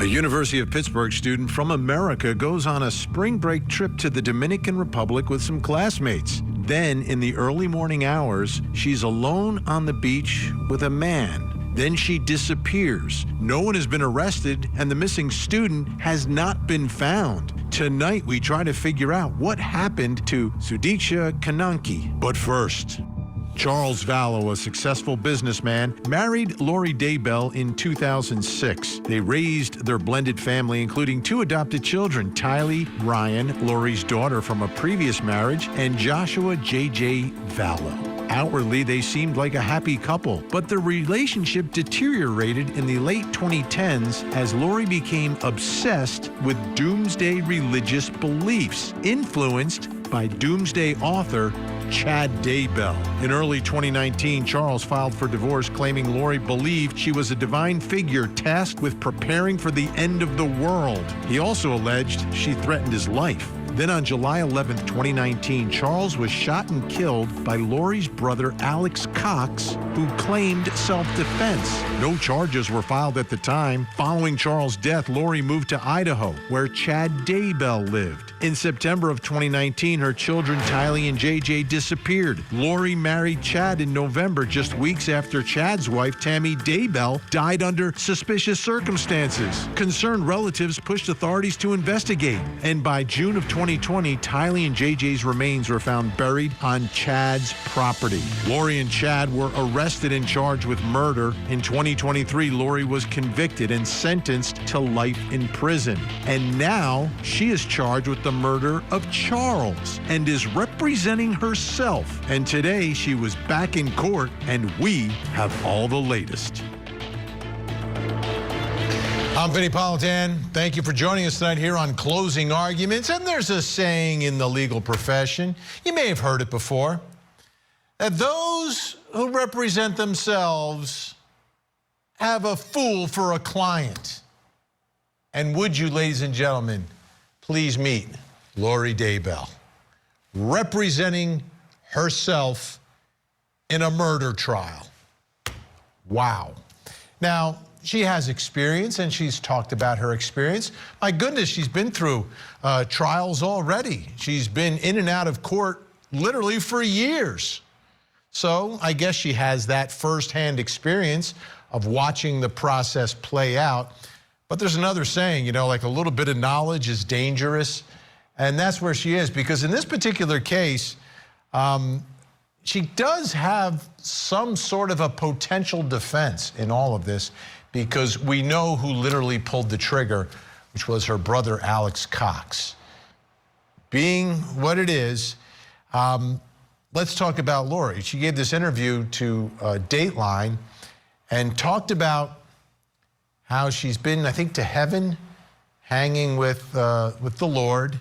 A University of Pittsburgh student from America goes on a spring break trip to the Dominican Republic with some classmates. Then, in the early morning hours, she's alone on the beach with a man. Then she disappears. No one has been arrested, and the missing student has not been found. Tonight, we try to figure out what happened to Sudiksha Konanki. But first, Charles Vallow, a successful businessman, married Lori Daybell in 2006. They raised their blended family, including 2 adopted children, Tylee Ryan, Lori's daughter from a previous marriage, and Joshua J.J. Vallow. Outwardly, they seemed like a happy couple, but their relationship deteriorated in the late 2010s as Lori became obsessed with doomsday religious beliefs, influenced by doomsday author Chad Daybell. In early 2019, Charles filed for divorce, claiming Lori believed she was a divine figure tasked with preparing for the end of the world. He also alleged she threatened his life. Then on July 11, 2019, Charles was shot and killed by Lori's brother, Alex Cox, who claimed self-defense. No charges were filed at the time. Following Charles' death, Lori moved to Idaho, where Chad Daybell lived. In September of 2019, her children, Tylee and JJ, disappeared. Lori married Chad in November, just weeks after Chad's wife, Tammy Daybell, died under suspicious circumstances. Concerned relatives pushed authorities to investigate, and by June of 2020, Tylee and JJ's remains were found buried on Chad's property. Lori and Chad were arrested and charged with murder. In 2023, Lori was convicted and sentenced to life in prison. And now she is charged with the murder of Charles and is representing herself. And today she was back in court, and we have all the latest. I'm Vinnie Politan. Thank you for joining us tonight here on Closing Arguments. And there's a saying in the legal profession, you may have heard it before, that those who represent themselves have a fool for a client. And would you, ladies and gentlemen, please meet Lori Daybell, representing herself in a murder trial. Wow. Now, she has experience, and she's talked about her experience. My goodness, she's been through trials already. She's been in and out of court literally for years. So I guess she has that firsthand experience of watching the process play out. But there's another saying, you know, like a little bit of knowledge is dangerous. And that's where she is, because in this particular case, she does have some sort of a potential defense in all of this, because we know who literally pulled the trigger, which was her brother, Alex Cox. Being what it is, let's talk about Lori. She gave this interview to Dateline and talked about how she's been, I think, to heaven, hanging with the Lord,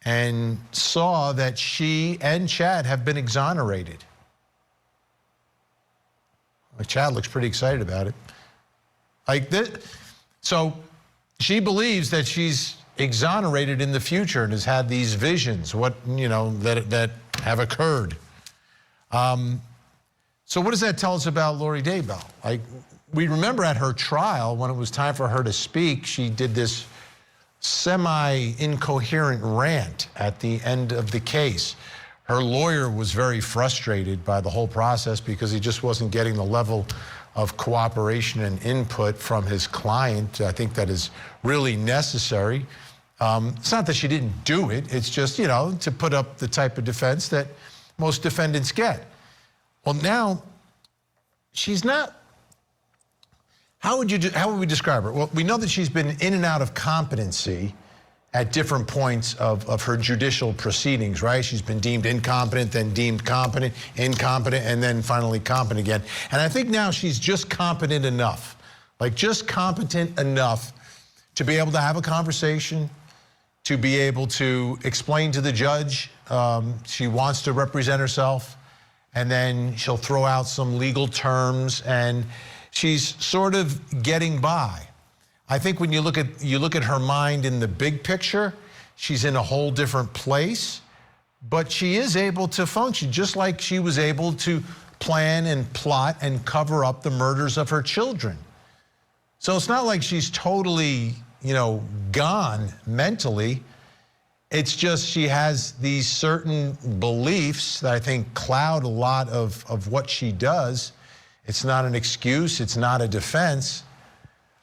and saw that she and Chad have been exonerated. Well, Chad looks pretty excited about it. Like this. So she believes that she's exonerated in the future and has had these visions, that have occurred. So what does that tell us about Lori Daybell? Like, we remember at her trial, when it was time for her to speak, she did this semi-incoherent rant at the end of the case. Her lawyer was very frustrated by the whole process because he just wasn't getting the level of cooperation and input from his client. I think that is really necessary. It's not that she didn't do it, it's just, to put up the type of defense that most defendants get. Well, now, she's not. How would we describe her? Well, we know that she's been in and out of competency at different points of her judicial proceedings, right? She's been deemed incompetent, then deemed competent, incompetent, and then finally competent again. And I think now she's just competent enough, just competent enough to be able to have a conversation, to be able to explain to the judge she wants to represent herself, and then she'll throw out some legal terms, and she's sort of getting by. I think when you look at her mind in the big picture, she's in a whole different place, but she is able to function just like she was able to plan and plot and cover up the murders of her children. So it's not like she's totally, gone mentally. It's just she has these certain beliefs that I think cloud a lot of what she does. It's not an excuse. It's not a defense.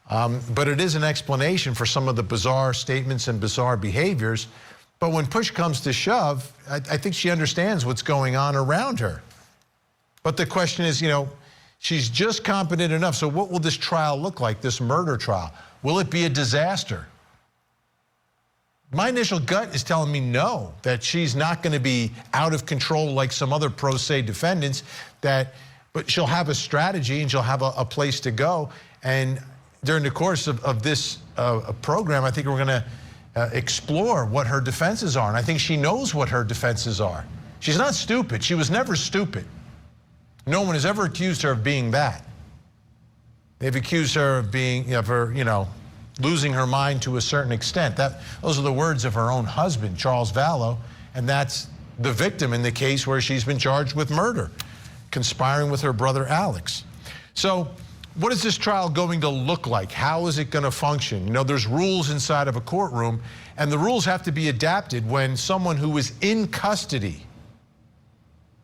But it is an explanation for some of the bizarre statements and bizarre behaviors. But when push comes to shove, I think she understands what's going on around her. But the question is, she's just competent enough. So what will this trial look like, this murder trial? Will it be a disaster? My initial gut is telling me no, that she's not going to be out of control like some other pro se defendants, but she'll have a strategy and she'll have a place to go. And during the course of this program, I think we're going to explore what her defenses are. And I think she knows what her defenses are. She's not stupid. She was never stupid. No one has ever accused her of being that. They've accused her of being, losing her mind to a certain extent. Those are the words of her own husband, Charles Vallow, and that's the victim in the case where she's been charged with murder, conspiring with her brother Alex. So what is this trial going to look like? How is it going to function? There's rules inside of a courtroom, and the rules have to be adapted when someone who is in custody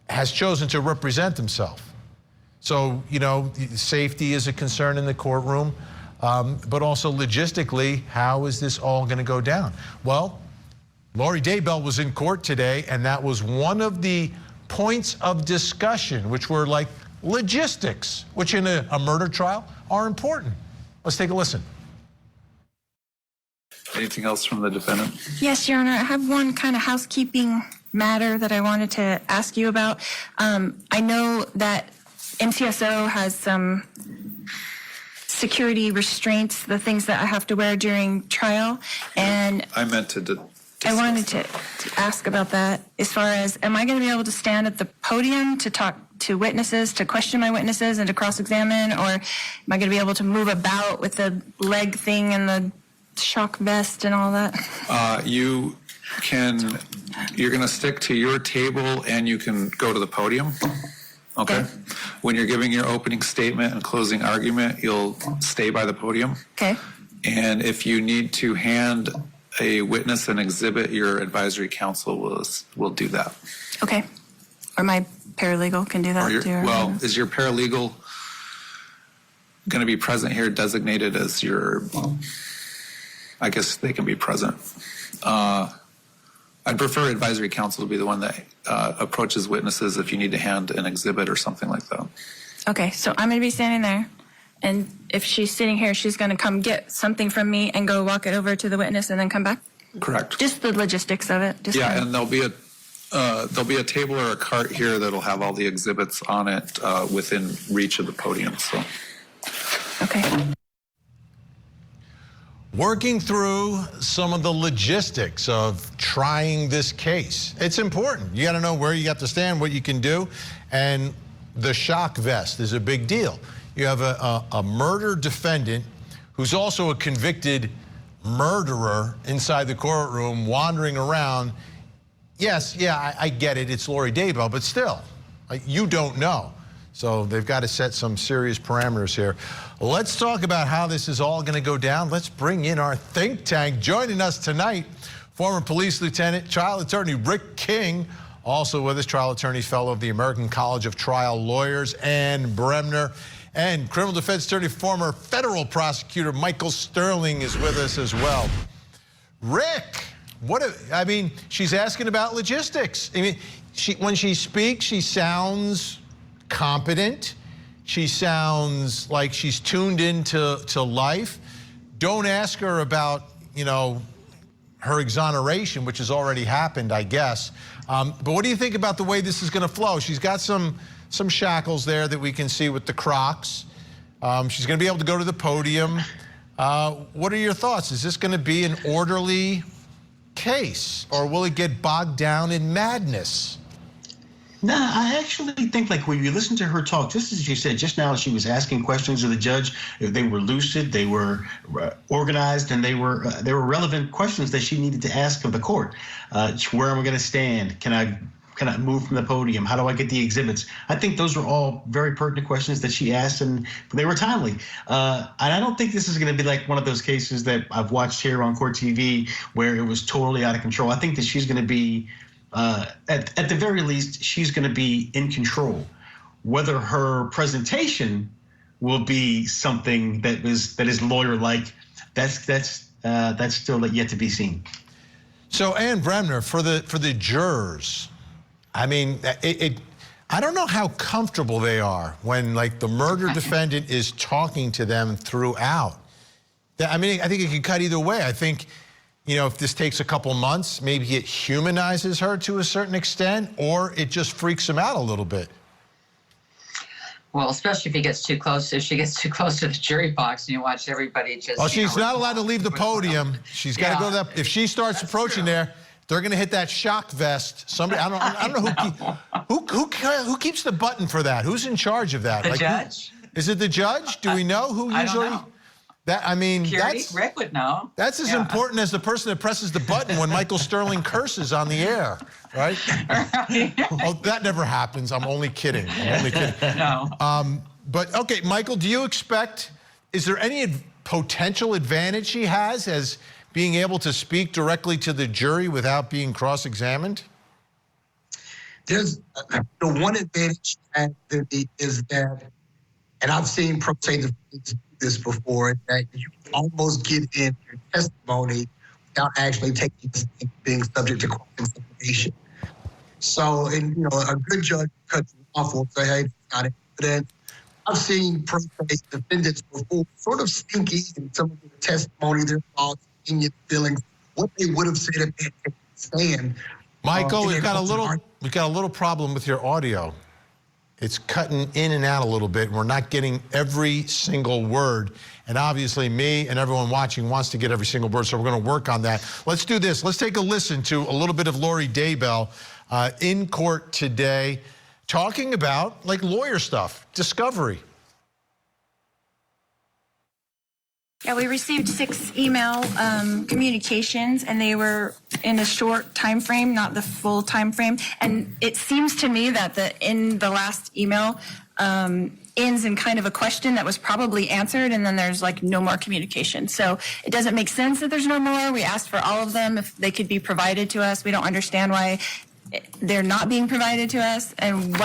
has chosen to represent himself. So, safety is a concern in the courtroom. But also logistically, how is this all going to go down? Well, Lori Daybell was in court today, and that was one of the points of discussion, which were like logistics, which in a murder trial are important. Let's take a listen. Anything else from the defendant? Yes, Your Honor. I have one kind of housekeeping matter that I wanted to ask you about. I know that MTSO has some security restraints, the things that I have to wear during trial, and I meant to I wanted to ask about that. As far as, am I going to be able to stand at the podium to talk to witnesses, to question my witnesses and to cross-examine, or am I going to be able to move about with the leg thing and the shock vest and all that? You're going to stick to your table and you can go to the podium. Okay. When you're giving your opening statement and closing argument, you'll stay by the podium. Okay. And if you need to hand a witness an exhibit, your advisory counsel will do that. Okay. Or my paralegal can do that too. Well, is your paralegal going to be present here, designated as your? I guess they can be present. I'd prefer advisory counsel to be the one that approaches witnesses if you need to hand an exhibit or something like that. Okay, so I'm going to be standing there, and if she's sitting here, she's going to come get something from me and go walk it over to the witness and then come back? Correct. Just the logistics of it? And there'll be a table or a cart here that'll have all the exhibits on it within reach of the podium. So. Okay. Working through some of the logistics of trying this case. It's important. You got to know where you got to stand, what you can do, and the shock vest is a big deal. You have a murder defendant who's also a convicted murderer inside the courtroom wandering around. Yes, I get it. It's Lori Daybell, but still, you don't know. So they've got to set some serious parameters here. Let's talk about how this is all going to go down. Let's bring in our think tank. Joining us tonight, former police lieutenant, trial attorney Rick King. Also with us, trial attorney, fellow of the American College of Trial Lawyers, Ann Bremner. And criminal defense attorney, former federal prosecutor Michael Sterling is with us as well. Rick, she's asking about logistics. When she speaks, she sounds competent. She sounds like she's tuned into life. Don't ask her about, her exoneration, which has already happened, I guess. But what do you think about the way this is going to flow? She's got some shackles there that we can see with the Crocs. She's going to be able to go to the podium. What are your thoughts? Is this going to be an orderly case, or will it get bogged down in madness? No, I actually think, like, when you listen to her talk, just as you said just now, she was asking questions of the judge. They were lucid, they were organized, and they were relevant questions that she needed to ask of the court. Where am I going to stand? Can can I move from the podium? How do I get the exhibits? I think those are all very pertinent questions that she asked, and they were timely. And I don't think this is going to be like one of those cases that I've watched here on Court TV where it was totally out of control. I think that she's going to be, at the very least, she's going to be in control. Whether her presentation will be something that is lawyer-like, that's still yet to be seen. So, Ann Bremner, for the jurors, I mean, I don't know how comfortable they are when, like, the murder defendant is talking to them throughout. I mean, I think it could cut either way. I think, you know, if this takes a couple months, maybe it humanizes her to a certain extent, or it just freaks him out a little bit. Well, especially if he gets too close, if she gets too close to the jury box and you watch everybody just... Well, she's not allowed to leave the podium. She's got to go to that. If she starts approaching there, they're going to hit that shock vest. Somebody, I don't know who keeps the button for that. Who's in charge of that? The judge? Is it the judge? Do we know who usually? I don't know. I mean, Rick would know. That's as important as the person that presses the button when Michael Sterling curses on the air, right? Oh, that never happens. I'm only kidding. No. But okay, Michael, do you expect? Is there any potential advantage she has as being able to speak directly to the jury without being cross-examined? There's the one advantage is that, and I've seen pro se defendants do this before, that you almost get in your testimony without actually being subject to cross-examination. So, and you know, a good judge cuts you off or say, "Hey, it's not evidence." I've seen pro se defendants before sort of sneak in some of their testimony, their thoughts, opinions, feelings, what they would have said if they had stand. Michael, we've got a little problem with your audio. It's cutting in and out a little bit, and we're not getting every single word. And obviously, me and everyone watching wants to get every single word, so we're going to work on that. Let's do this. Let's take a listen to a little bit of Lori Daybell in court today, talking about like lawyer stuff, discovery. Yeah, we received 6 email communications, and they were in a short time frame, not the full time frame. And it seems to me that in the last email ends in kind of a question that was probably answered, and then there's like no more communication. So it doesn't make sense that there's no more. We asked for all of them if they could be provided to us. We don't understand why they're not being provided to us, and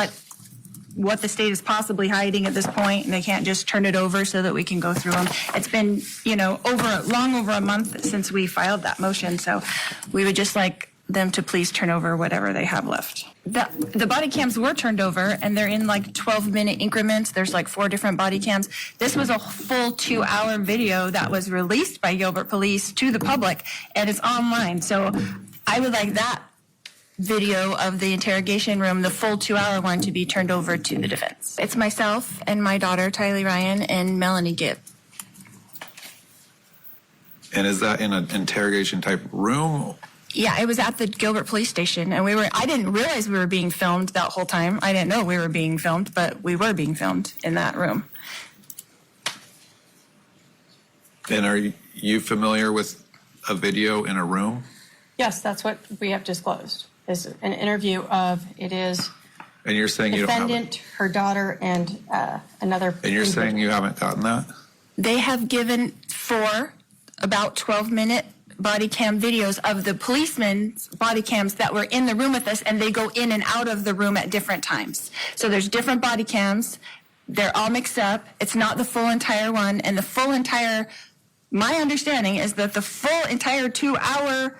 what the state is possibly hiding at this point, and they can't just turn it over so that we can go through them. It's been, you know, long over a month since we filed that motion, so we would just like them to please turn over whatever they have left. The body cams were turned over, and they're in like 12-minute increments. There's like 4 different body cams. This was a full 2-hour video that was released by Gilbert Police to the public, and it's online. So I would like that video of the interrogation room, the full 2-hour one, to be turned over to the defense. It's myself and my daughter, Tylee Ryan, and Melanie Gibb. And is that in an interrogation type room? Yeah, it was at the Gilbert Police Station, and I didn't realize we were being filmed that whole time. I didn't know we were being filmed, but we were being filmed in that room. And are you familiar with a video in a room? Yes, that's what we have disclosed. Is an interview of And you're saying you don't have it? defendant, her daughter, and another. And you're saying you haven't gotten that? They have given 4 about 12-minute body cam videos of the policemen's body cams that were in the room with us, and they go in and out of the room at different times. So there's different body cams. They're all mixed up. It's not the full entire one, and my understanding is that the full entire 2-hour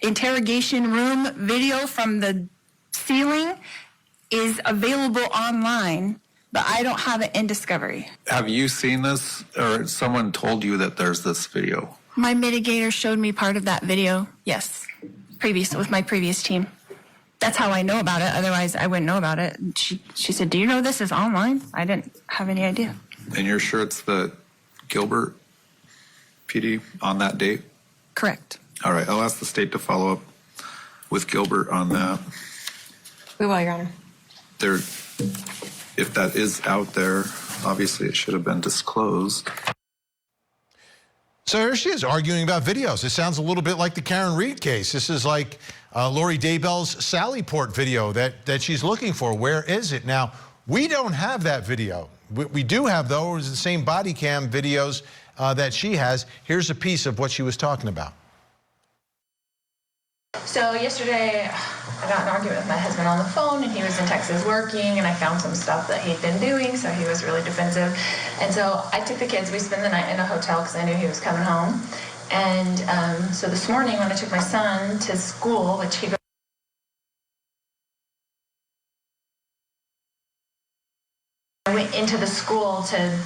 interrogation room video from the ceiling is available online, but I don't have it in discovery. Have you seen this, or someone told you that there's this video? My mitigator showed me part of that video, yes, with my previous team. That's how I know about it. Otherwise, I wouldn't know about it. She said, "Do you know this is online?" I didn't have any idea. And you're sure it's the Gilbert PD on that date? Correct. All right, I'll ask the state to follow up with Gilbert on that. We will, Your Honor. If that is out there, obviously it should have been disclosed. So here she is arguing about videos. It sounds a little bit like the Karen Reed case. This is like Lori Daybell's Sallyport video that she's looking for. Where is it? Now, we don't have that video. We do have, though, the same body cam videos that she has. Here's a piece of what she was talking about. So yesterday, I got in an argument with my husband on the phone, and he was in Texas working, and I found some stuff that he'd been doing, so he was really defensive. And so I took the kids. We spent the night in a hotel because I knew he was coming home. And so this morning, when I took my son to school, which he I went into the school to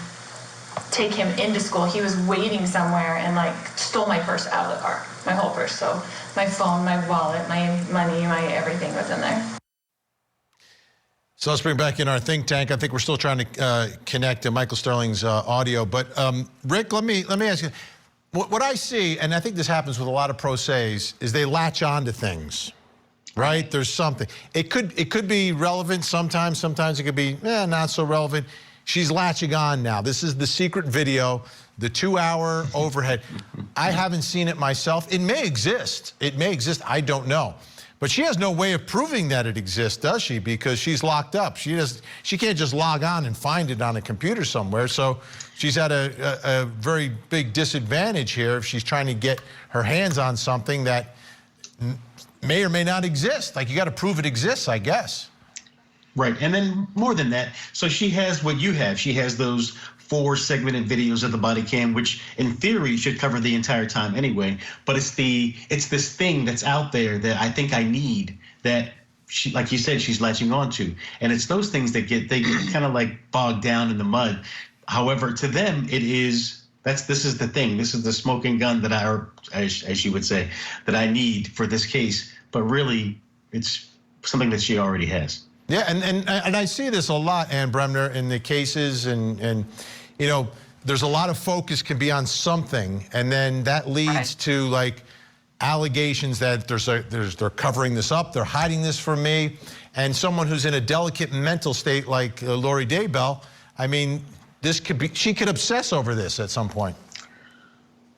take him into school. He was waiting somewhere and like stole my purse out of the car, my whole purse. So my phone, my wallet, my money, my everything was in there. So let's bring back in our think tank. I think we're still trying to connect to Michael Sterling's audio. But Rick, let me ask you, what I see, and I think this happens with a lot of pro ses, is they latch on to things. Right? There's something. It could be relevant sometimes. Sometimes it could be not so relevant. She's latching on now. This is the secret video, the 2-hour overhead. I haven't seen it myself. It may exist. It may exist. I don't know. But she has no way of proving that it exists, does she? Because she's locked up. She can't just log on and find it on a computer somewhere. So she's at a very big disadvantage here if she's trying to get her hands on something that may or may not exist. Like, you got to prove it exists, I guess. Right, and then more than that, so she has what you have. She has those 4 segmented videos of the body cam, which in theory should cover the entire time anyway. But it's this thing that's out there that I think I need, that she, like you said, she's latching onto, and it's those things that get kind of like bogged down in the mud. However, to them, this is the thing. This is the smoking gun that or as you would say, that I need for this case. But really, it's something that she already has. Yeah, and I see this a lot, Ann Bremner, in the cases, and you know, there's a lot of focus can be on something, and then that leads to like allegations that they're covering this up, they're hiding this from me, and someone who's in a delicate mental state like Lori Daybell, I mean, she could obsess over this at some point.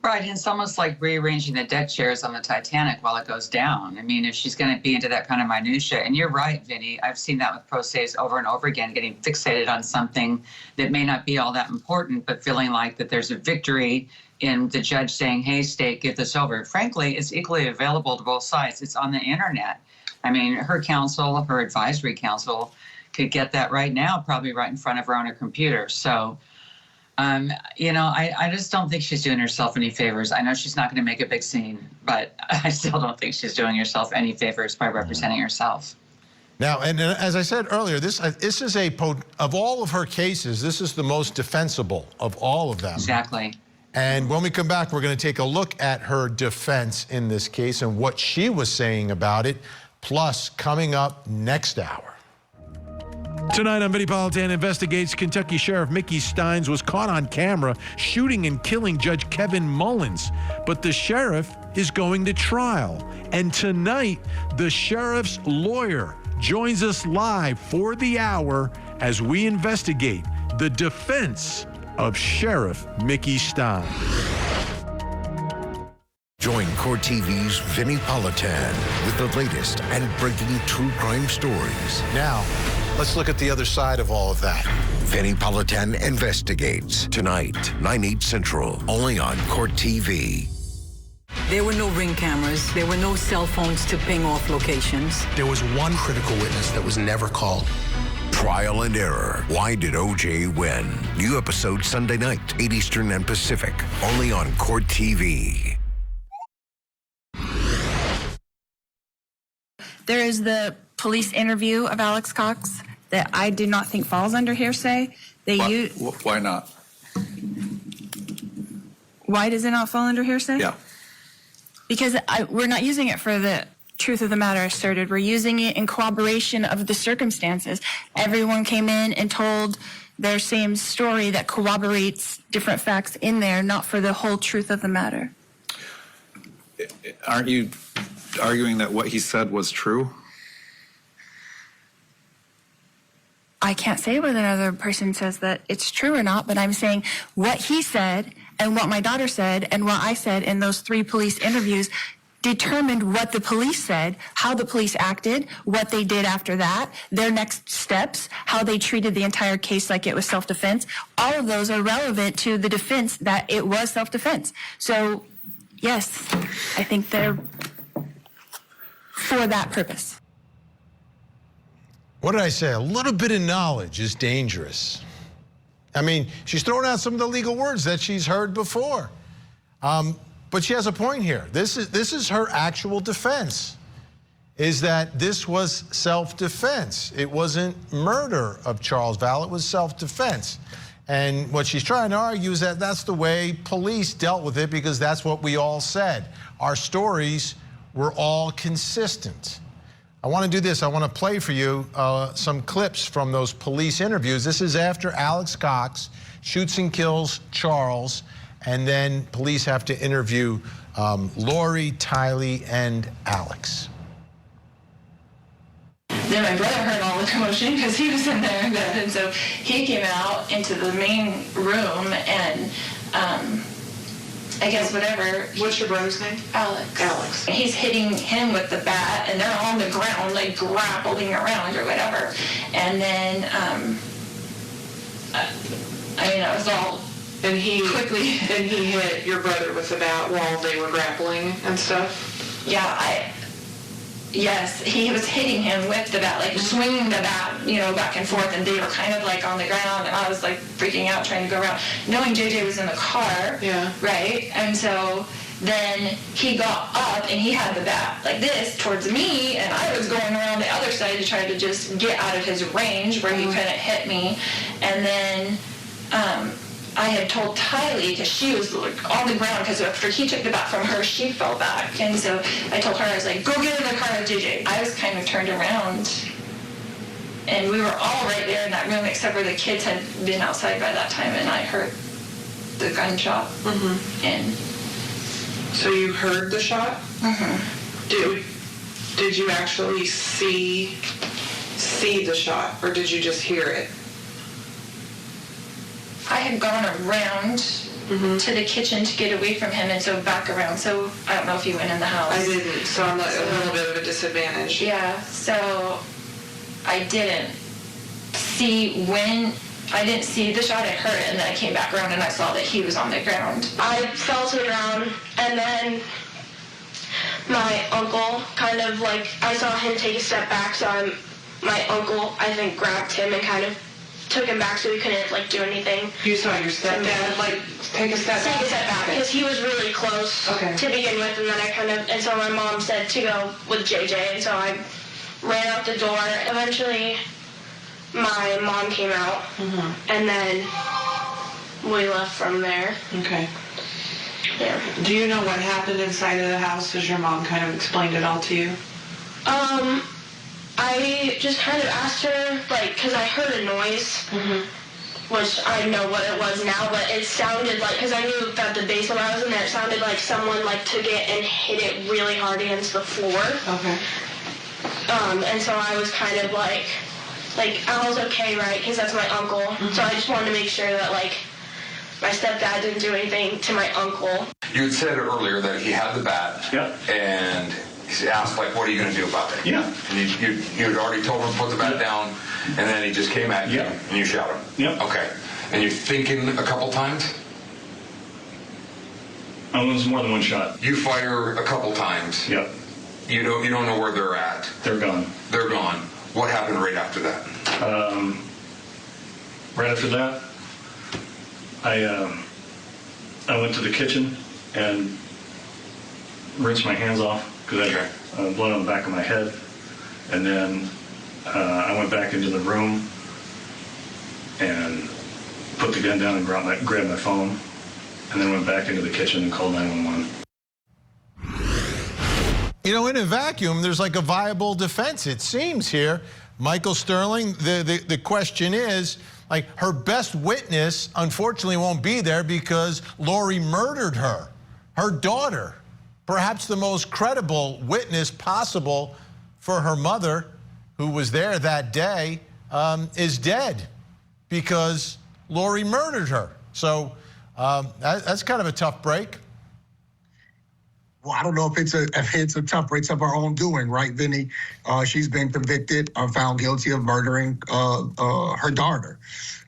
Right, and it's almost like rearranging the deck chairs on the Titanic while it goes down. I mean, if she's going to be into that kind of minutia, and you're right, Vinny, I've seen that with pro ses over and over again, getting fixated on something that may not be all that important, but feeling like that there's a victory in the judge saying, hey, state, get this over. Frankly, it's equally available to both sides. It's on the internet. I mean, her counsel, her advisory counsel, could get that right now, probably right in front of her on her computer. So, you know, I just don't think she's doing herself any favors. I know she's not going to make a big scene, but I still don't think she's doing herself any favors by representing herself. Now, and as I said earlier, this is of all of her cases, this is the most defensible of all of them. Exactly. And when we come back, we're going to take a look at her defense in this case and what she was saying about it, plus coming up next hour. Tonight on Vinnie Politan Investigates, Kentucky Sheriff Mickey Steins was caught on camera shooting and killing Judge Kevin Mullins. But the sheriff is going to trial. And tonight, the sheriff's lawyer joins us live for the hour as we investigate the defense of Sheriff Mickey Steins. Join Court TV's Vinnie Politan with the latest and breaking true crime stories. Now, let's look at the other side of all of that. Vinnie Politan Investigates, tonight, 9/8 Central, only on Court TV. There were no Ring cameras. There were no cell phones to ping off locations. There was one critical witness that was never called. Trial and Error. Why did O.J. win? New episode Sunday night, 8 Eastern and Pacific, only on Court TV. There is the police interview of Alex Cox that I do not think falls under hearsay. Why not? Why does it not fall under hearsay? Yeah. Because we're not using it for the truth of the matter asserted. We're using it in corroboration of the circumstances. Everyone came in and told their same story that corroborates different facts in there, not for the whole truth of the matter. Aren't you arguing that what he said was true? I can't say whether another person says that it's true or not, but I'm saying what he said and what my daughter said and what I said in those 3 police interviews determined what the police said, how the police acted, what they did after that, their next steps, how they treated the entire case like it was self-defense. All of those are relevant to the defense that it was self-defense. So, yes, I think they're for that purpose. What did I say? A little bit of knowledge is dangerous. I mean, she's throwing out some of the legal words that she's heard before. But she has a point here. This is her actual defense, is that this was self-defense. It wasn't murder of Charles Vallow, it was self-defense. And what she's trying to argue is that that's the way police dealt with it because that's what we all said. Our stories were all consistent. I want to do this. I want to play for you some clips from those police interviews. This is after Alex Cox shoots and kills Charles, and then police have to interview Lori, Tylee, and Alex. Then my brother heard all the commotion because he was in there, and so he came out into the main room and I guess whatever. What's your brother's name? Alex. Alex. He's hitting him with the bat, and they're on the ground, like grappling around or whatever. And then, I mean, it was all And he quickly. And he hit your brother with the bat while they were grappling and stuff? Yeah, yes, he was hitting him with the bat, like swinging the bat, you know, back and forth, and they were kind of like on the ground, and I was like freaking out trying to go around, knowing JJ was in the car, Yeah. right? And so then he got up and he had the bat like this towards me, and I was going around the other side to try to just get out of his range where he couldn't hit me. And then I had told Tylee, because she was like on the ground, because after he took the bat from her, she fell back. And so I told her, I was like, go get in the car with JJ. I was kind of turned around, and we were all right there in that room, except for the kids had been outside by that time, and I heard the gunshot. Mm-hmm. And so you heard the shot? Mm-hmm. Did you actually see the shot, or did you just hear it? I had gone around to the kitchen to get away from him, and so back around. So I don't know if he went in the house. I didn't, so I'm at a little bit of a disadvantage. Yeah, so I didn't see the shot. I heard it, and then I came back around and I saw that he was on the ground. I fell to the ground, and then my uncle kind of like, I saw him take a step back, so my uncle, I think, grabbed him and kind of took him back so he couldn't like do anything. You saw your stepdad like take a step back? Take a step back, because he was really close to begin with, and then and so my mom said to go with JJ, and so I ran out the door. Eventually, my mom came out, and then we left from there. Okay. Yeah. Do you know what happened inside of the house? Has your mom kind of explained it all to you? I just kind of asked her, like, because I heard a noise, which I know what it was now, but it sounded like, because I knew that the basement I was in there, it sounded like someone, like, took it and hit it really hard against the floor. Okay. And so I was kind of like Al's okay, right? Because that's my uncle. So I just wanted to make sure that, like, my stepdad didn't do anything to my uncle. You had said earlier that he had the bat. Yep. And he asked, like, what are you going to do about it? Yeah. And you had already told him to put the bat down, and then he just came at you, and you shot him. Yep. Okay. And you're thinking a couple times? It was more than one shot. You fire a couple times. Yep. You don't know where they're at. They're gone. They're gone. What happened right after that? Right after that, I went to the kitchen and rinsed my hands off because I had blood on the back of my head. And then I went back into the room and put the gun down and grabbed my phone, and then went back into the kitchen and called 911. You know, in a vacuum, there's like a viable defense, it seems here. Michael Sterling, the question is, like, her best witness, unfortunately, won't be there because Lori murdered her daughter. Perhaps the most credible witness possible for her mother, who was there that day, is dead because Lori murdered her. So That's kind of a tough break. Well, I don't know if it's a tough break. It's of her own doing, right, Vinny? She's been convicted or found guilty of murdering her daughter.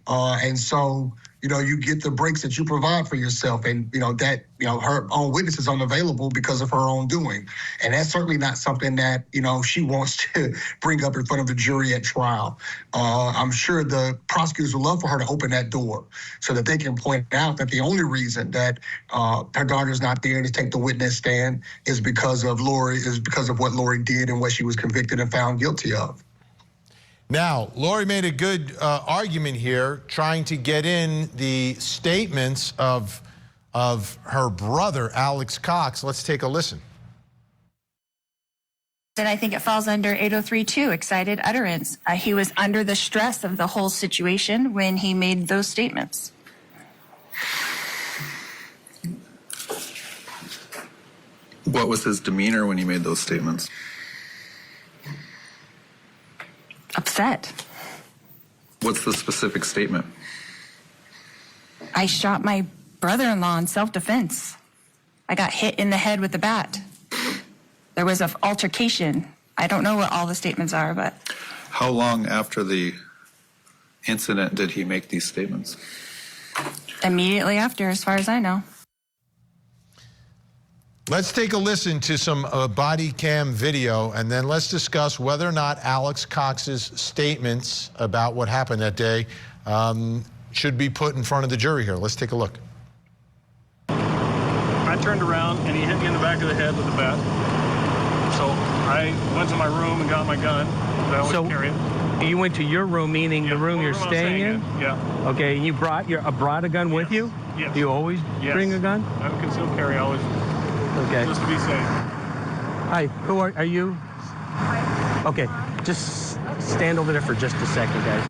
And so, you get the breaks that you provide for yourself, and that her own witness is unavailable because of her own doing, and that's certainly not something that she wants to bring up in front of the jury at trial. I'm sure the prosecutors would love for her to open that door so that they can point out that the only reason that her daughter's not there to take the witness stand is because of what Lori did and what she was convicted and found guilty of. Now, Lori made a good argument here, trying to get in the statements of her brother, Alex Cox. Let's take a listen. And I think it falls under 803.2, excited utterance. He was under the stress of the whole situation when he made those statements. What was his demeanor when he made those statements? Upset. What's the specific statement? I shot my brother-in-law in self-defense. I got hit in the head with a bat. There was an altercation. I don't know what all the statements are, but... How long after the incident did he make these statements? Immediately after, as far as I know. Let's take a listen to some body cam video, and then let's discuss whether or not Alex Cox's statements about what happened that day should be put in front of the jury here. Let's take a look. I turned around and he hit me in the back of the head with a bat. So I went to my room and got my gun that I was carrying. You went to your room, meaning the room you're staying in? Yeah. Okay, and you brought a gun with you? Yes. Do you always bring a gun? I have a concealed carry always. Okay. Just to be safe. Hi, who are you? Okay, just stand over there for just a second, guys.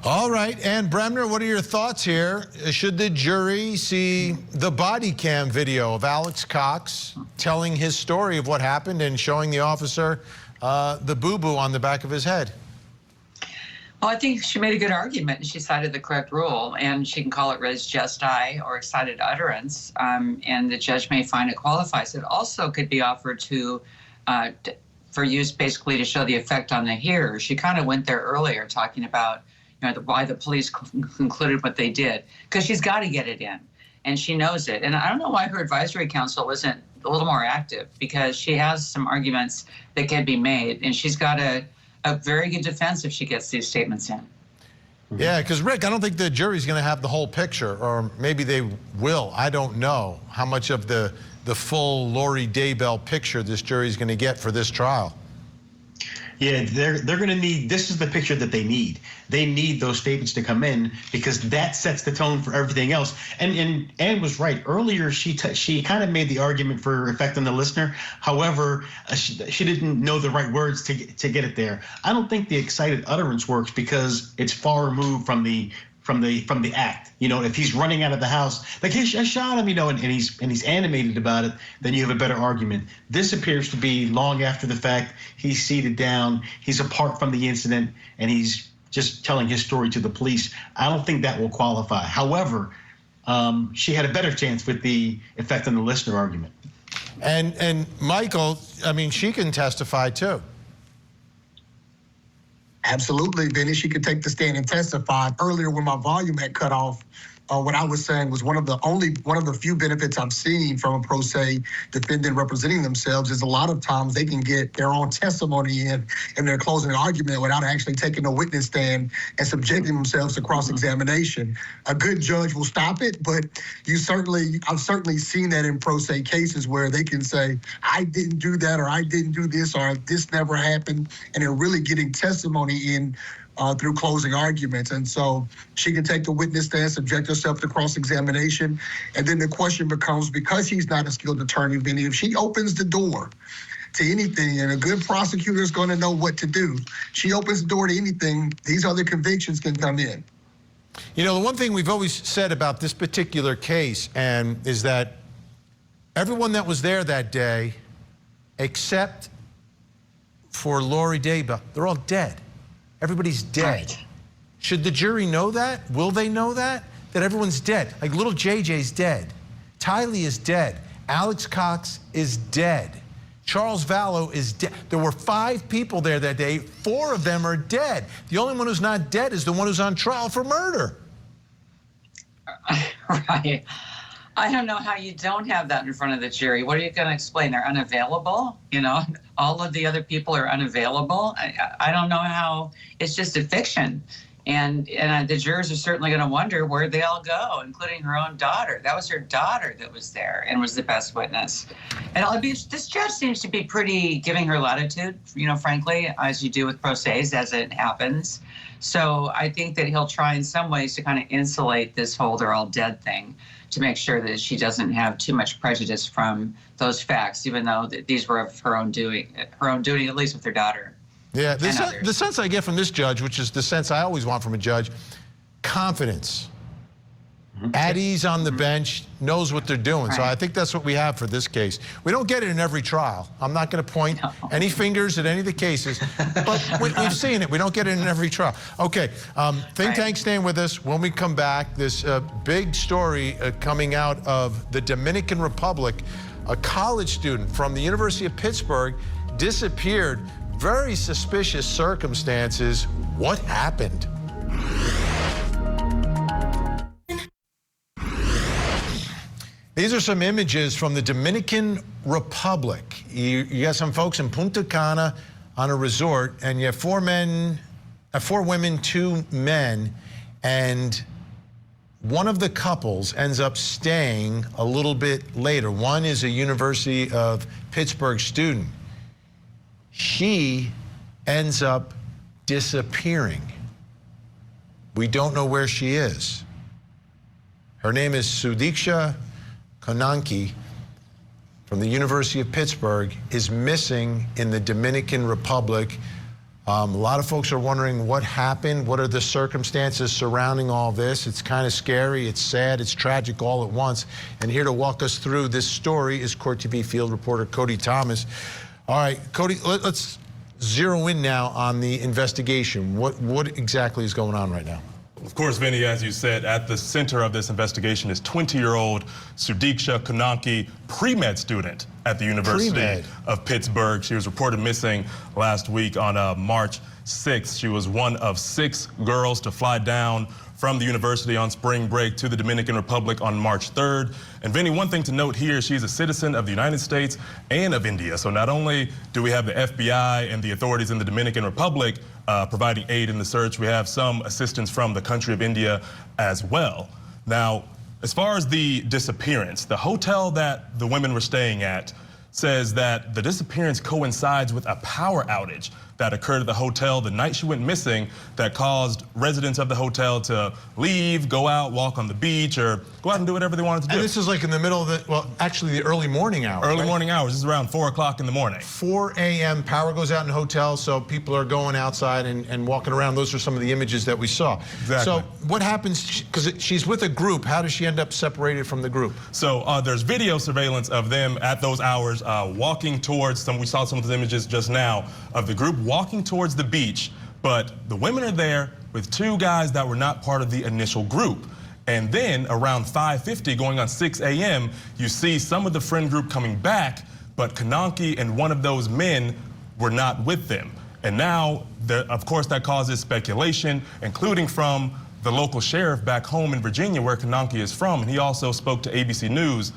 All right, and Bremner, what are your thoughts here? Should the jury see the body cam video of Alex Cox telling his story of what happened and showing the officer the boo-boo on the back of his head? Well, I think she made a good argument, and she cited the correct rule, and she can call it res gesti or excited utterance, and the judge may find it qualifies. It also could be offered for use basically to show the effect on the hearer. She kind of went there earlier talking about why the police concluded what they did, because she's got to get it in, and she knows it. And I don't know why her advisory council wasn't a little more active, because she has some arguments that can be made, and she's got a very good defense if she gets these statements in. Yeah, because Rick, I don't think the jury's going to have the whole picture, or maybe they will. I don't know how much of the full Lori Daybell picture this jury's going to get for this trial. Yeah, they're going to need, this is the picture that they need. They need those statements to come in, because that sets the tone for everything else. And Ann was right. Earlier, she kind of made the argument for effect on the listener. However, she didn't know the right words to get it there. I don't think the excited utterance works, because it's far removed from the act. If he's running out of the house, like, hey, I shot him, and he's animated about it, then you have a better argument. This appears to be long after the fact. He's seated down, he's apart from the incident, and he's just telling his story to the police. I don't think that will qualify. However, she had a better chance with the effect on the listener argument. And Michael, I mean, she can testify too. Absolutely, Vinny. She could take the stand and testify. Earlier, when my volume had cut off, what I was saying was one of the few benefits I've seen from a pro se defendant representing themselves is a lot of times they can get their own testimony in their closing argument without actually taking a witness stand and subjecting themselves to cross-examination. A good judge will stop it, but I've certainly seen that in pro se cases where they can say, I didn't do that, or I didn't do this, or this never happened, and they're really getting testimony in through closing arguments. And so she can take the witness stand, subject herself to cross-examination. And then the question becomes, because she's not a skilled attorney, Vinny, if she opens the door to anything, and a good prosecutor is going to know what to do, she opens the door to anything, these other convictions can come in. The one thing we've always said about this particular case, is that everyone that was there that day, except for Lori Daybell, they're all dead. Everybody's dead. Right. Should the jury know that? Will they know that? that everyone's dead. Like little JJ's dead. Tylee is dead. Alex Cox is dead. Charles Vallow is dead. There were 5 people there that day. 4 of them are dead. The only one who's not dead is the one who's on trial for murder. Right. I don't know how you don't have that in front of the jury. What are you going to explain? They're unavailable? You know, all of the other people are unavailable. I don't know how. It's just a fiction. And the jurors are certainly going to wonder where they all go, including her own daughter. That was her daughter that was there and was the best witness. And this judge seems to be pretty giving her latitude, you know, frankly, as you do with pro ses, as it happens. So I think that he'll try in some ways to kind of insulate this whole they're all dead thing to make sure that she doesn't have too much prejudice from those facts, even though these were of her own doing, at least with her daughter. Yeah, the sense I get from this judge, which is the sense I always want from a judge, confidence. At ease on the bench, knows what they're doing. So I think that's what we have for this case. We don't get it in every trial. I'm not going to point any fingers at any of the cases, but we've seen it. We don't get it in every trial. Okay, Think Tank staying with us. When we come back, this big story coming out of the Dominican Republic. A college student from the University of Pittsburgh disappeared. Very suspicious circumstances. What happened? These are some images from the Dominican Republic. You got some folks in Punta Cana on a resort, and you have 4 women, 2 men, and one of the couples ends up staying a little bit later. One is a University of Pittsburgh student. She ends up disappearing. We don't know where she is. Her name is Sudiksha Konanki from the University of Pittsburgh is missing in the Dominican Republic. A lot of folks are wondering what happened, what are the circumstances surrounding all this. It's kind of scary, it's sad, it's tragic all at once. And here to walk us through this story is Court TV field reporter Cody Thomas. All right, Cody, let's zero in now on the investigation. What exactly is going on right now? Of course, Vinny, as you said, at the center of this investigation is 20-year-old Sudiksha Konanki, pre-med student at the University of Pittsburgh. She was reported missing last week on March 6th. She was one of 6 girls to fly down from the university on spring break to the Dominican Republic on March 3rd. And Vinny, one thing to note here, she's a citizen of the United States and of India. So not only do we have the FBI and the authorities in the Dominican Republic providing aid in the search, we have some assistance from the country of India as well. Now, as far as the disappearance, the hotel that the women were staying at says that the disappearance coincides with a power outage that occurred at the hotel the night she went missing that caused residents of the hotel to leave, go out, walk on the beach, or go out and do whatever they wanted to do. And this is like in the middle of the, well, actually the early morning hours. Early morning hours. This is around 4 o'clock in the morning. 4 a.m. Power goes out in hotels, so people are going outside and walking around. Those are some of the images that we saw. Exactly. So what happens, because she's with a group, how does she end up separated from the group? So there's video surveillance of them at those hours walking towards we saw some of the images just now of the group walking towards the beach, but the women are there with 2 guys that were not part of the initial group. And then around 5:50 going on 6 a.m., you see some of the friend group coming back, but Konanki and one of those men were not with them. And now, of course, that causes speculation, including from the local sheriff back home in Virginia, where Konanki is from. And he also spoke to ABC News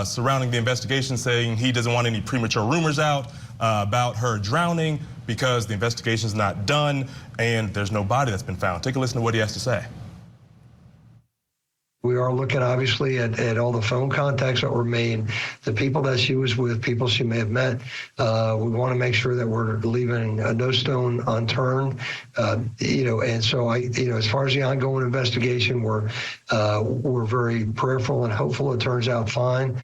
surrounding the investigation, saying he doesn't want any premature rumors out about her drowning because the investigation is not done and there's no body that's been found. Take a listen to what he has to say. We are looking, obviously, at all the phone contacts that were made, the people that she was with, people she may have met. We want to make sure that we're leaving no stone unturned. And so as far as the ongoing investigation, we're very prayerful and hopeful it turns out fine.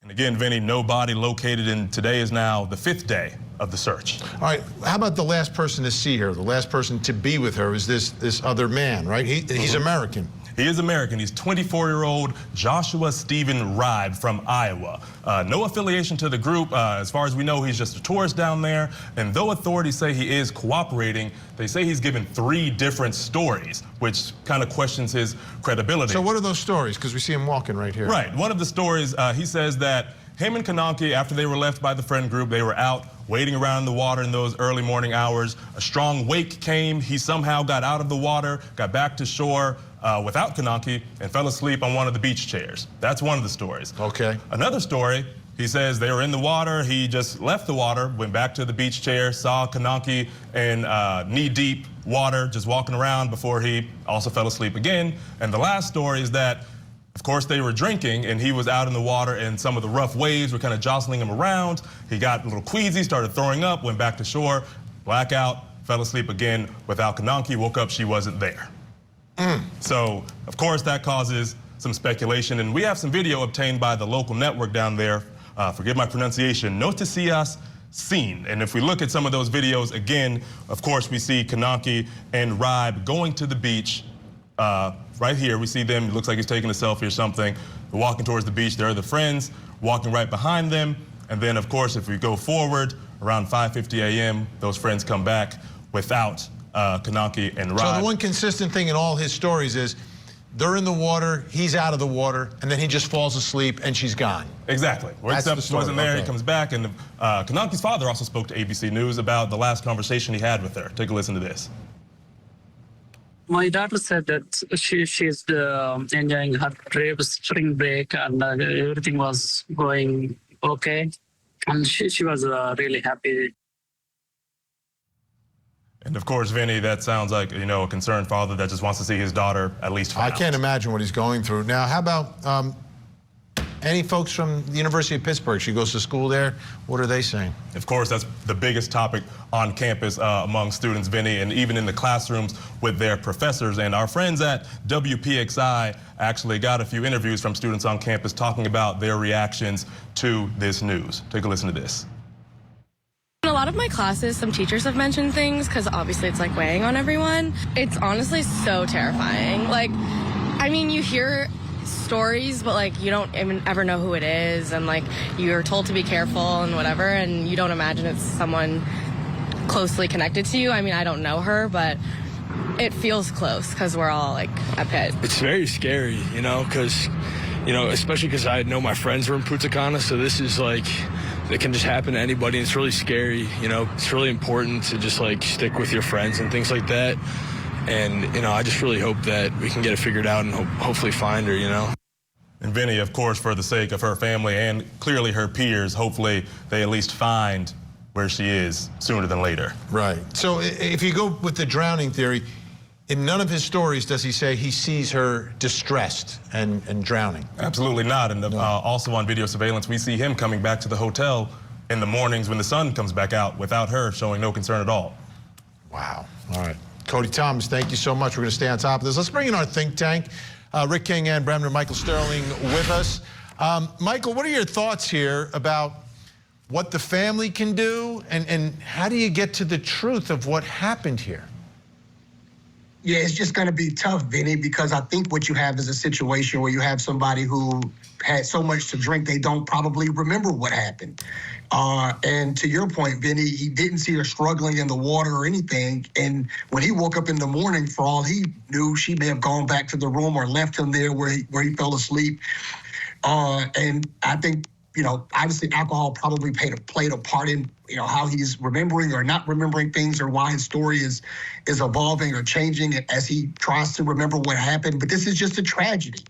And again, Vinny, no body located, and today is now the 5th day of the search. All right, how about the last person to see her, the last person to be with her is this other man, right? He's American. He is American. He's 24-year-old Joshua Stephen Ribe from Iowa. No affiliation to the group. As far as we know, he's just a tourist down there. And though authorities say he is cooperating, they say he's given 3 different stories, which kind of questions his credibility. So what are those stories? Because we see him walking right here. Right. One of the stories, he says that him and Konanki, after they were left by the friend group, they were out waiting around in the water in those early morning hours. A strong wake came. He somehow got out of the water, got back to shore without Konanki, and fell asleep on one of the beach chairs. That's one of the stories. Okay. Another story, he says they were in the water. He just left the water, went back to the beach chair, saw Konanki in knee-deep water, just walking around before he also fell asleep again. And the last story is that, of course, they were drinking, and he was out in the water, and some of the rough waves were kind of jostling him around. He got a little queasy, started throwing up, went back to shore, blackout, fell asleep again without Konanki, woke up, she wasn't there. So, of course, that causes some speculation, and we have some video obtained by the local network down there, forgive my pronunciation, Noticias Scene. And if we look at some of those videos, again, of course, we see Konanki and Ribe going to the beach. Right here, we see them, it looks like he's taking a selfie or something. They're walking towards the beach. There are the friends walking right behind them. And then, of course, if we go forward, around 5:50 a.m., those friends come back without Konanki and Ribe. So the one consistent thing in all his stories is they're in the water, he's out of the water, and then he just falls asleep and she's gone. Exactly. Wakes up, she wasn't there, he comes back. And Konanki's father also spoke to ABC News about the last conversation he had with her. Take a listen to this. My daughter said that she's enjoying her trip, spring break, and everything was going okay. And she was really happy. And of course, Vinny, that sounds like, you know, a concerned father that just wants to see his daughter at least found. I can't imagine what he's going through. Now, how about any folks from the University of Pittsburgh? She goes to school there. What are they saying? Of course, that's the biggest topic on campus among students, Vinny, and even in the classrooms with their professors. And our friends at WPXI actually got a few interviews from students on campus talking about their reactions to this news. Take a listen to this. In a lot of my classes, some teachers have mentioned things because obviously it's like weighing on everyone. It's honestly so terrifying. Like, I mean, you hear stories, but like you don't even ever know who it is, and like you're told to be careful and whatever, and you don't imagine it's someone closely connected to you. I mean, I don't know her, but it feels close because we're all like at Pitt. It's very scary, you know, because, you know, especially because I know my friends were in Punta Cana, so this is like, it can just happen to anybody. And it's really scary, you know. It's really important to just like stick with your friends and things like that. And, you know, I just really hope that we can get it figured out and hopefully find her, you know. And Vinny, of course, for the sake of her family and clearly her peers, hopefully they at least find where she is sooner than later. Right. So if you go with the drowning theory, in none of his stories does he say he sees her distressed and drowning. Absolutely not. And also on video surveillance, we see him coming back to the hotel in the mornings when the sun comes back out without her, showing no concern at all. Wow. All right. Cody Thomas, thank you so much. We're going to stay on top of this. Let's bring in our think tank. Rick King, Ann Bremner, Michael Sterling with us. Michael, what are your thoughts here about what the family can do, and how do you get to the truth of what happened here? Yeah, it's just going to be tough, Vinny, because I think what you have is a situation where you have somebody who had so much to drink they don't probably remember what happened. And to your point, Vinny, he didn't see her struggling in the water or anything. And when he woke up in the morning, for all he knew, she may have gone back to the room or left him there where he fell asleep. And I think, you know, obviously alcohol probably played a part in, you know, how he's remembering or not remembering things, or why his story is evolving or changing as he tries to remember what happened. But this is just a tragedy,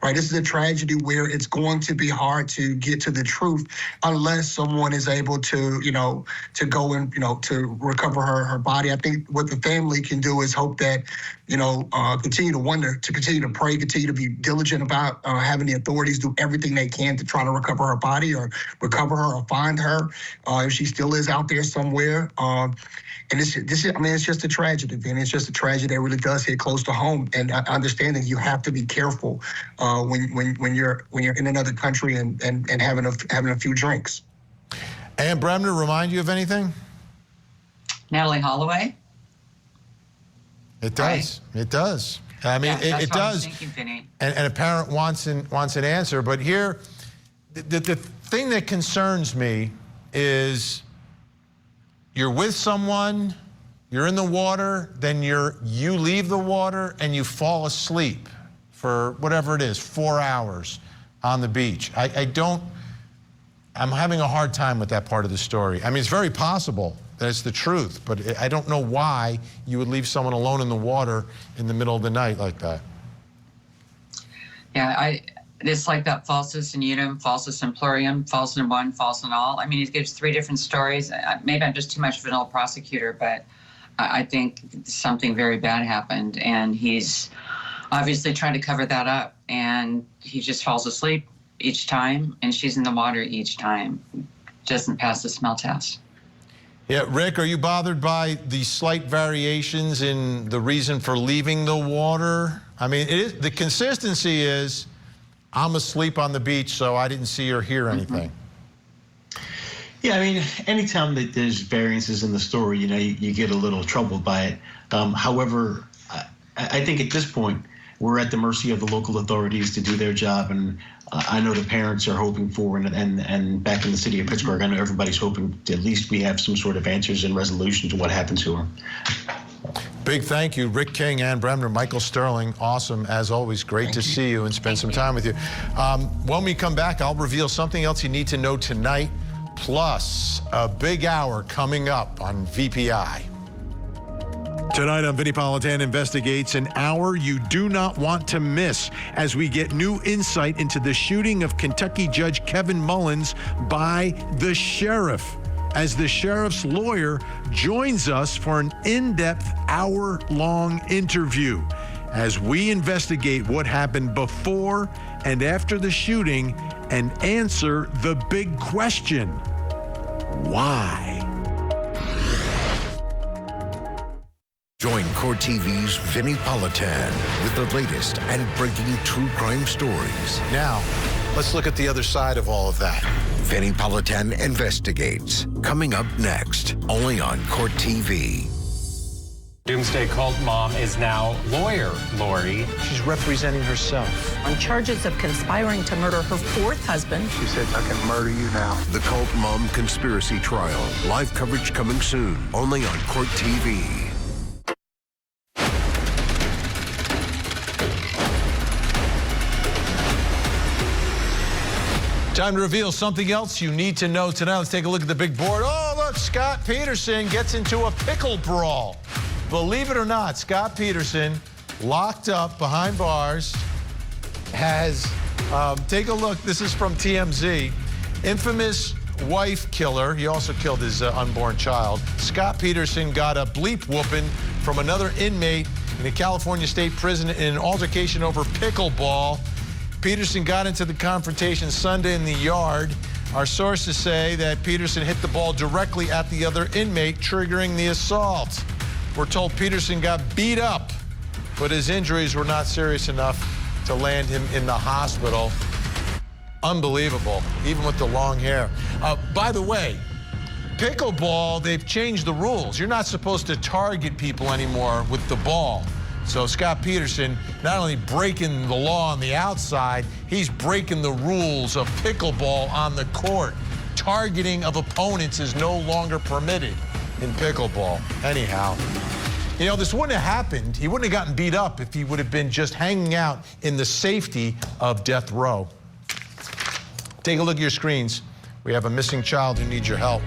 right? This is a tragedy where it's going to be hard to get to the truth unless someone is able to, you know, to go and, you know, to recover her body. I think what the family can do is hope that, you know, continue to wonder, to continue to pray, continue to be diligent about having the authorities do everything they can to try to recover her body or recover her or find her if she still is out there somewhere. And this is, I mean, it's just a tragedy, Vinny. It's just a tragedy that really does hit close to home. And understanding you have to be careful when you're in another country and having a few drinks. Ann Bremner, remind you of anything? Natalie Holloway. It does. Right. It does. I mean, Yeah, it that's what I was does. thinking, Vinny. And a parent wants an answer. But here, the thing that concerns me is you're with someone, you're in the water, then you leave the water and you fall asleep for whatever it is, 4 hours on the beach. I'm having a hard time with that part of the story. I mean, it's very possible that it's the truth, but I don't know why you would leave someone alone in the water in the middle of the night like that. Yeah, it's like that falsus in unum, falsus in plurium, false in one, false in all. I mean, it gives 3 different stories. Maybe I'm just too much of an old prosecutor, but I think something very bad happened, and he's obviously trying to cover that up, and he just falls asleep each time, and she's in the water each time. Doesn't pass the smell test. Yeah, Rick, are you bothered by the slight variations in the reason for leaving the water? I mean, the consistency is, I'm asleep on the beach, so I didn't see or hear anything. Yeah, I mean, anytime that there's variances in the story, you get a little troubled by it. However, I think at this point, we're at the mercy of the local authorities to do their job, and I know the parents are hoping for, and back in the city of Pittsburgh, I know everybody's hoping at least we have some sort of answers and resolution to what happened to her. Big thank you, Rick King, Ann Bremner, Michael Sterling. Awesome, as always. Great to see you and spend some time with you. When we come back, I'll reveal something else you need to know tonight, plus a big hour coming up on VPI. Tonight on Vinnie Politan Investigates, an hour you do not want to miss as we get new insight into the shooting of Kentucky Judge Kevin Mullins by the sheriff, as the sheriff's lawyer joins us for an in-depth hour-long interview as we investigate what happened before and after the shooting and answer the big question: why? Join Court TV's Vinnie Politan with the latest and breaking true crime stories. Now, let's look at the other side of all of that. Vinnie Politan Investigates, coming up next, only on Court TV. Doomsday Cult mom is now lawyer Lori. She's representing herself. On charges of conspiring to murder her 4th husband. She said, I can murder you now. The Cult Mom Conspiracy Trial. Live coverage coming soon, only on Court TV. Time to reveal something else you need to know tonight. Let's take a look at the big board. Oh, look, Scott Peterson gets into a pickle brawl. Believe it or not, Scott Peterson, locked up behind bars, has, take a look, this is from TMZ, infamous wife killer. He also killed his unborn child. Scott Peterson got a bleep whooping from another inmate in a California state prison in an altercation over pickleball. Peterson got into the confrontation Sunday in the yard. Our sources say that Peterson hit the ball directly at the other inmate, triggering the assault. We're told Peterson got beat up, but his injuries were not serious enough to land him in the hospital. Unbelievable, even with the long hair. By the way, pickleball, they've changed the rules. You're not supposed to target people anymore with the ball. So Scott Peterson, not only breaking the law on the outside, he's breaking the rules of pickleball on the court. Targeting of opponents is no longer permitted in pickleball. Anyhow, this wouldn't have happened. He wouldn't have gotten beat up if he would have been just hanging out in the safety of death row. Take a look at your screens. We have a missing child who needs your help.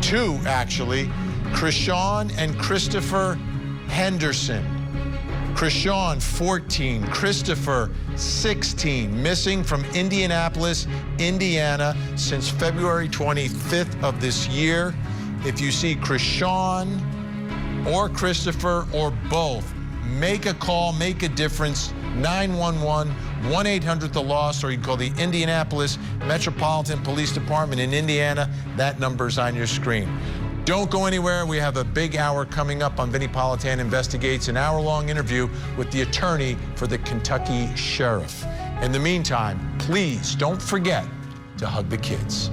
2, actually. Krishawn and Christopher Henderson. Krishawn, 14, Christopher, 16, missing from Indianapolis, Indiana, since February 25th of this year. If you see Krishawn or Christopher or both, make a call, make a difference, 911, 1-800-THE-LOST, or you can call the Indianapolis Metropolitan Police Department in Indiana. That number's on your screen. Don't go anywhere. We have a big hour coming up on Vinnie Politan Investigates, an hour-long interview with the attorney for the Kentucky sheriff. In the meantime, please don't forget to hug the kids.